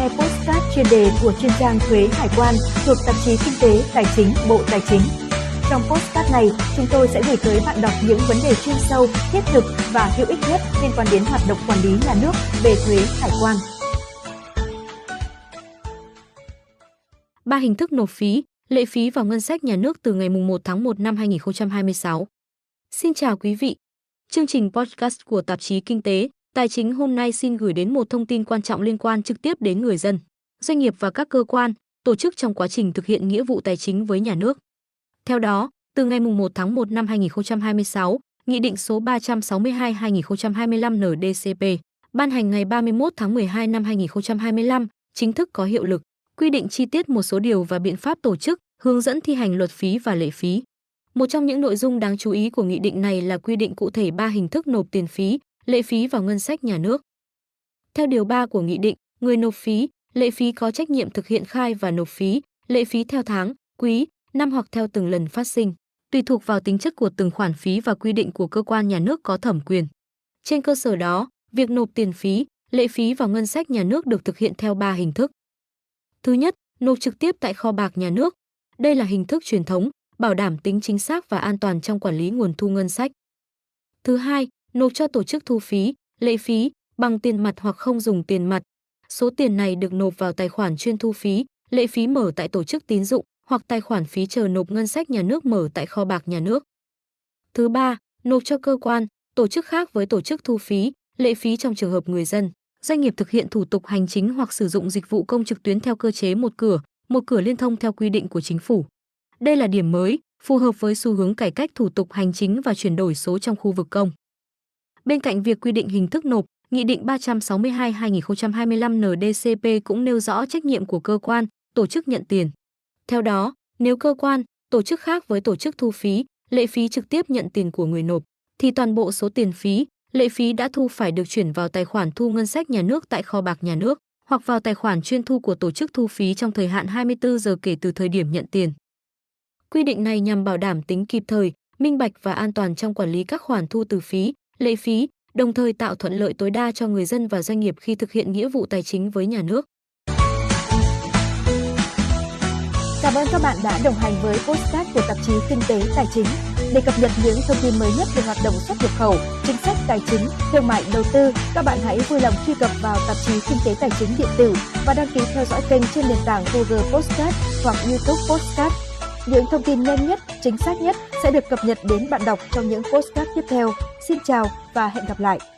nghe podcast chuyên đề của chuyên trang thuế hải quan thuộc tạp chí Kinh tế Tài chính Bộ Tài chính. Trong podcast này, chúng tôi sẽ gửi tới bạn đọc những vấn đề chuyên sâu, thiết thực và hữu ích nhất liên quan đến hoạt động quản lý nhà nước về thuế hải quan. 3 hình thức nộp phí, lệ phí vào ngân sách nhà nước từ ngày 1 tháng 1 năm 2026. Xin chào quý vị. Chương trình podcast của tạp chí Kinh tế Tài chính hôm nay xin gửi đến một thông tin quan trọng liên quan trực tiếp đến người dân, doanh nghiệp và các cơ quan, tổ chức trong quá trình thực hiện nghĩa vụ tài chính với nhà nước. Theo đó, từ ngày 1 tháng 1 năm 2026, Nghị định số 362/2025 NDCP, ban hành ngày 31 tháng 12 năm 2025, chính thức có hiệu lực, quy định chi tiết một số điều và biện pháp tổ chức, hướng dẫn thi hành luật phí và lệ phí. Một trong những nội dung đáng chú ý của nghị định này là quy định cụ thể 3 hình thức nộp tiền phí, lệ phí vào ngân sách nhà nước. Theo điều 3 của nghị định, người nộp phí, lệ phí có trách nhiệm thực hiện khai và nộp phí, lệ phí theo tháng, quý, năm hoặc theo từng lần phát sinh, tùy thuộc vào tính chất của từng khoản phí và quy định của cơ quan nhà nước có thẩm quyền. Trên cơ sở đó, việc nộp tiền phí, lệ phí vào ngân sách nhà nước được thực hiện theo 3 hình thức. Thứ nhất, nộp trực tiếp tại kho bạc nhà nước. Đây là hình thức truyền thống, bảo đảm tính chính xác và an toàn trong quản lý nguồn thu ngân sách. Thứ hai, nộp cho tổ chức thu phí, lệ phí bằng tiền mặt hoặc không dùng tiền mặt. Số tiền này được nộp vào tài khoản chuyên thu phí, lệ phí mở tại tổ chức tín dụng hoặc tài khoản phí chờ nộp ngân sách nhà nước mở tại kho bạc nhà nước. Thứ ba, nộp cho cơ quan, tổ chức khác với tổ chức thu phí, lệ phí trong trường hợp người dân, doanh nghiệp thực hiện thủ tục hành chính hoặc sử dụng dịch vụ công trực tuyến theo cơ chế một cửa liên thông theo quy định của chính phủ. Đây là điểm mới, phù hợp với xu hướng cải cách thủ tục hành chính và chuyển đổi số trong khu vực công. Bên cạnh việc quy định hình thức nộp, Nghị định 362/2025 NDCP cũng nêu rõ trách nhiệm của cơ quan, tổ chức nhận tiền. Theo đó, nếu cơ quan, tổ chức khác với tổ chức thu phí, lệ phí trực tiếp nhận tiền của người nộp, thì toàn bộ số tiền phí, lệ phí đã thu phải được chuyển vào tài khoản thu ngân sách nhà nước tại kho bạc nhà nước, hoặc vào tài khoản chuyên thu của tổ chức thu phí trong thời hạn 24 giờ kể từ thời điểm nhận tiền. Quy định này nhằm bảo đảm tính kịp thời, minh bạch và an toàn trong quản lý các khoản thu từ phí, lệ phí, đồng thời tạo thuận lợi tối đa cho người dân và doanh nghiệp khi thực hiện nghĩa vụ tài chính với nhà nước. Cảm ơn các bạn đã đồng hành với podcast của tạp chí Kinh tế Tài chính. Để cập nhật những thông tin mới nhất về hoạt động xuất nhập khẩu, chính sách tài chính, thương mại đầu tư, các bạn hãy vui lòng truy cập vào tạp chí Kinh tế Tài chính điện tử và đăng ký theo dõi kênh trên nền tảng Google Podcast hoặc YouTube Podcast. Những thông tin nhanh nhất, chính xác nhất sẽ được cập nhật đến bạn đọc trong những podcast tiếp theo. Xin chào và hẹn gặp lại!